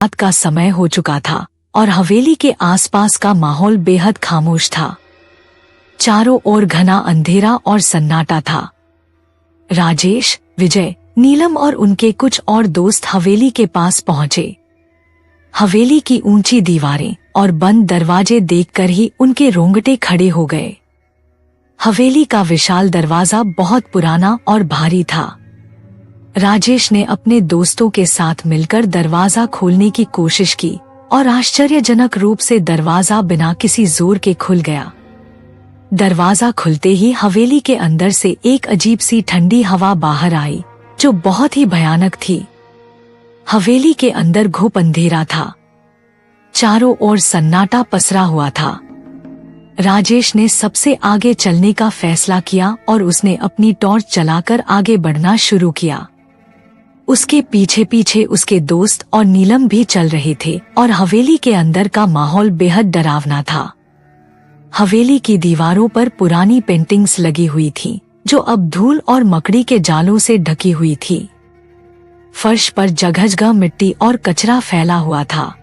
रात का समय हो चुका था और हवेली के आसपास का माहौल बेहद खामोश था। चारों ओर घना अंधेरा और सन्नाटा था। राजेश, विजय, नीलम और उनके कुछ और दोस्त हवेली के पास पहुंचे। हवेली की ऊंची दीवारें और बंद दरवाजे देखकर ही उनके रोंगटे खड़े हो गए। हवेली का विशाल दरवाजा बहुत पुराना और भारी था। राजेश ने अपने दोस्तों के साथ मिलकर दरवाजा खोलने की कोशिश की और आश्चर्यजनक रूप से दरवाजा बिना किसी जोर के खुल गया। दरवाजा खुलते ही हवेली के अंदर से एक अजीब सी ठंडी हवा बाहर आई, जो बहुत ही भयानक थी। हवेली के अंदर घुप अंधेरा था। चारों ओर सन्नाटा पसरा हुआ था। राजेश ने सबसे आगे चलने का फैसला किया और उसने अपनी टॉर्च जलाकर आगे बढ़ना शुरू किया। उसके पीछे पीछे उसके दोस्त और नीलम भी चल रहे थे और हवेली के अंदर का माहौल बेहद डरावना था। हवेली की दीवारों पर पुरानी पेंटिंग्स लगी हुई थीं, जो अब धूल और मकड़ी के जालों से ढकी हुई थी। फर्श पर जगह-जगह मिट्टी और कचरा फैला हुआ था।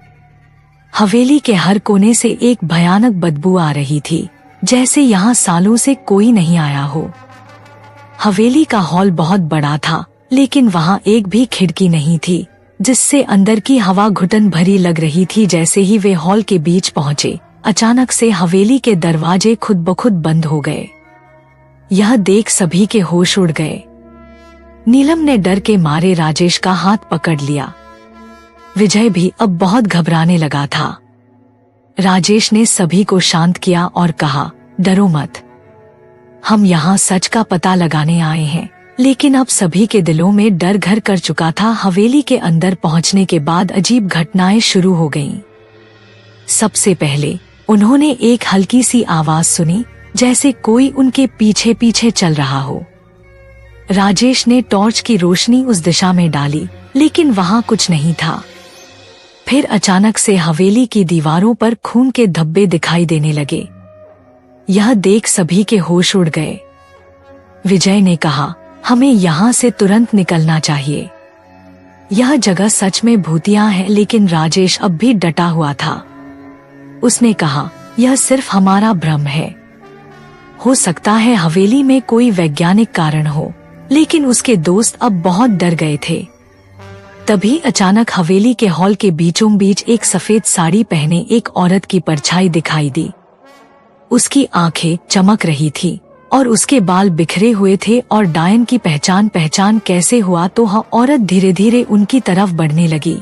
हवेली के हर कोने से एक भयानक बदबू आ रही थी, जैसे यहाँ सालों से कोई नहीं आया हो। हवेली का हॉल बहुत बड़ा था, लेकिन वहाँ एक भी खिड़की नहीं थी, जिससे अंदर की हवा घुटन भरी लग रही थी। जैसे ही वे हॉल के बीच पहुँचे, अचानक से हवेली के दरवाजे खुद ब खुद बंद हो गए। यह देख सभी के होश उड़ गए। नीलम ने डर के मारे राजेश का हाथ पकड़ लिया। विजय भी अब बहुत घबराने लगा था। राजेश ने सभी को शांत किया और कहा, डरो मत, हम यहाँ सच का पता लगाने आए हैं। लेकिन अब सभी के दिलों में डर घर कर चुका था। हवेली के अंदर पहुंचने के बाद अजीब घटनाएं शुरू हो गईं। सबसे पहले उन्होंने एक हल्की सी आवाज सुनी, जैसे कोई उनके पीछे पीछे चल रहा हो। राजेश ने टॉर्च की रोशनी उस दिशा में डाली, लेकिन वहां कुछ नहीं था। फिर अचानक से हवेली की दीवारों पर खून के धब्बे दिखाई देने लगे। यह देख सभी के होश उड़ गए। विजय ने कहा, हमें यहाँ से तुरंत निकलना चाहिए। यह जगह सच में भूतिया है। लेकिन राजेश अब भी डटा हुआ था। उसने कहा, यह सिर्फ हमारा भ्रम है। हो सकता है हवेली में कोई वैज्ञानिक कारण हो। लेकिन उसके दोस्त अब बहुत डर गए थे। तभी अचानक हवेली के हॉल के बीचों बीच एक सफेद साड़ी पहने एक औरत की परछाई दिखाई दी। उसकी आंखें चमक रही थी और उसके बाल बिखरे हुए थे। और डायन की पहचान कैसे हुआ तो वह औरत धीरे धीरे उनकी तरफ बढ़ने लगी।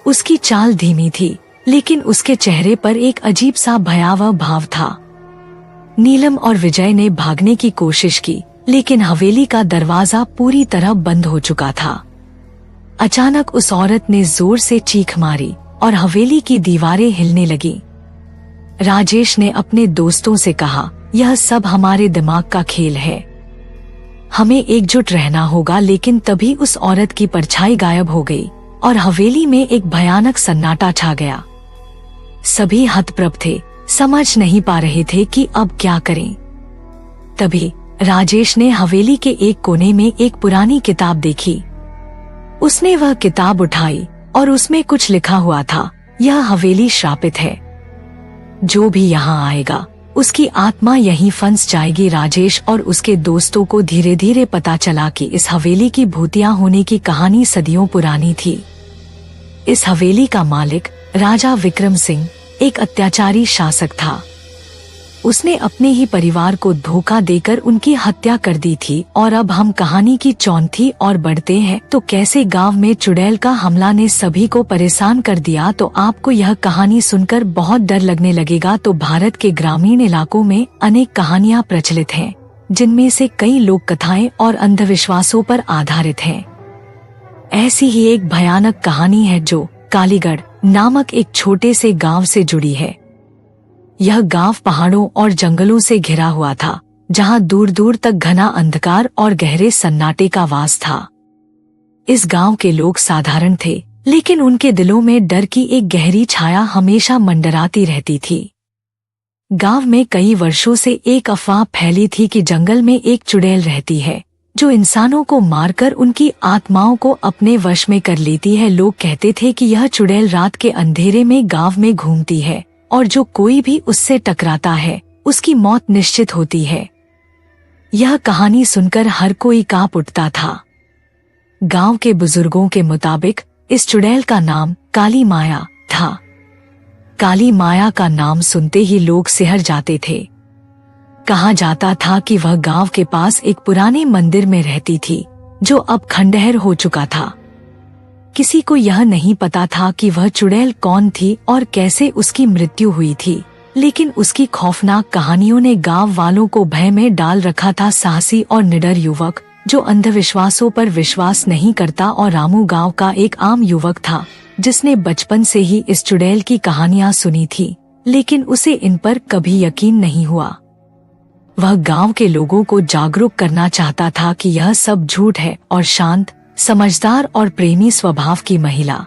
उसकी चाल धीमी थी, लेकिन उसके चेहरे पर एक अजीब सा भयावह भाव था। नीलम और विजय ने भागने की कोशिश की, लेकिन हवेली का दरवाजा पूरी तरह बंद हो चुका था। अचानक उस औरत ने जोर से चीख मारी और हवेली की दीवारें हिलने लगी। राजेश ने अपने दोस्तों से कहा, यह सब हमारे दिमाग का खेल है। हमें एकजुट रहना होगा। लेकिन तभी उस औरत की परछाई गायब हो गई और हवेली में एक भयानक सन्नाटा छा गया। सभी हतप्रभ थे, समझ नहीं पा रहे थे कि अब क्या करें। तभी राजेश ने हवेली के एक कोने में एक पुरानी किताब देखी। उसने वह किताब उठाई और उसमें कुछ लिखा हुआ था, यह हवेली श्रापित है। जो भी यहाँ आएगा उसकी आत्मा यहीं फंस जाएगी। राजेश और उसके दोस्तों को धीरे धीरे पता चला कि इस हवेली की भूतिया होने की कहानी सदियों पुरानी थी। इस हवेली का मालिक राजा विक्रम सिंह एक अत्याचारी शासक था। उसने अपने ही परिवार को धोखा देकर उनकी हत्या कर दी थी। और अब हम कहानी की चौथी और बढ़ते हैं तो कैसे गांव में चुड़ैल का हमला ने सभी को परेशान कर दिया। तो आपको यह कहानी सुनकर बहुत डर लगने लगेगा। तो भारत के ग्रामीण इलाकों में अनेक कहानियां प्रचलित हैं, जिनमें से कई लोक कथाएं और अंधविश्वासों पर आधारित हैं। ऐसी ही एक भयानक कहानी है जो कालीगढ़ नामक एक छोटे से गाँव से जुड़ी है। यह गांव पहाड़ों और जंगलों से घिरा हुआ था, जहां दूर दूर तक घना अंधकार और गहरे सन्नाटे का वास था। इस गांव के लोग साधारण थे, लेकिन उनके दिलों में डर की एक गहरी छाया हमेशा मंडराती रहती थी। गांव में कई वर्षों से एक अफवाह फैली थी कि जंगल में एक चुड़ैल रहती है, जो इंसानों को मारकर उनकी आत्माओं को अपने वश में कर लेती है। लोग कहते थे कि यह चुड़ैल रात के अंधेरे में गांव में घूमती है और जो कोई भी उससे टकराता है उसकी मौत निश्चित होती है। यह कहानी सुनकर हर कोई कांप उठता था। गांव के बुजुर्गों के मुताबिक इस चुड़ैल का नाम काली माया था। काली माया का नाम सुनते ही लोग सिहर जाते थे। कहा जाता था कि वह गांव के पास एक पुराने मंदिर में रहती थी जो अब खंडहर हो चुका था। किसी को यह नहीं पता था कि वह चुड़ैल कौन थी और कैसे उसकी मृत्यु हुई थी, लेकिन उसकी खौफनाक कहानियों ने गांव वालों को भय में डाल रखा था। साहसी और निडर युवक जो अंधविश्वासों पर विश्वास नहीं करता और रामू गांव का एक आम युवक था जिसने बचपन से ही इस चुड़ैल की कहानियां सुनी थी, लेकिन उसे इन पर कभी यकीन नहीं हुआ। वह गांव के लोगों को जागरूक करना चाहता था कि यह सब झूठ है और शांत, समझदार और प्रेमी स्वभाव की महिला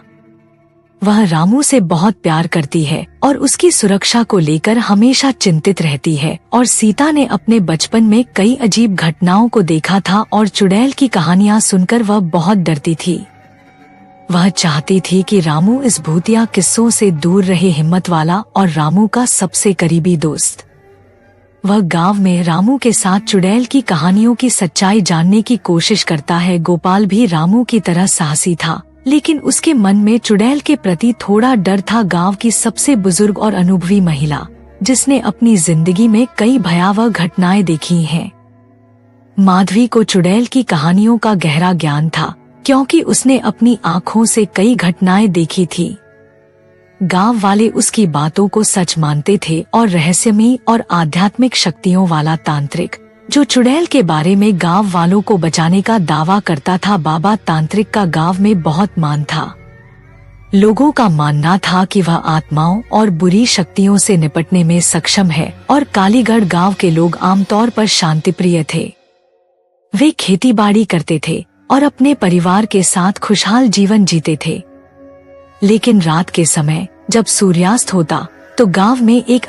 वह रामू से बहुत प्यार करती है और उसकी सुरक्षा को लेकर हमेशा चिंतित रहती है। और सीता ने अपने बचपन में कई अजीब घटनाओं को देखा था और चुड़ैल की कहानियां सुनकर वह बहुत डरती थी। वह चाहती थी कि रामू इस भूतिया किस्सों से दूर रहे। हिम्मत वाला और रामू का सबसे करीबी दोस्त वह गांव में रामू के साथ चुड़ैल की कहानियों की सच्चाई जानने की कोशिश करता है। गोपाल भी रामू की तरह साहसी था, लेकिन उसके मन में चुड़ैल के प्रति थोड़ा डर था। गांव की सबसे बुजुर्ग और अनुभवी महिला जिसने अपनी जिंदगी में कई भयावह घटनाएं देखी हैं। माधवी को चुड़ैल की कहानियों का गहरा ज्ञान था क्योंकि उसने अपनी आँखों से कई घटनाएं देखी थी। गांव वाले उसकी बातों को सच मानते थे और रहस्यमयी और आध्यात्मिक शक्तियों वाला तांत्रिक जो चुड़ैल के बारे में गांव वालों को बचाने का दावा करता था। बाबा तांत्रिक का गांव में बहुत मान था। लोगों का मानना था कि वह आत्माओं और बुरी शक्तियों से निपटने में सक्षम है और कालीगढ़ गांव के लोग आमतौर पर शांतिप्रिय थे। वे खेतीबाड़ी करते थे और अपने परिवार के साथ खुशहाल जीवन जीते थे। लेकिन रात के समय जब सूर्यास्त होता तो गांव में एक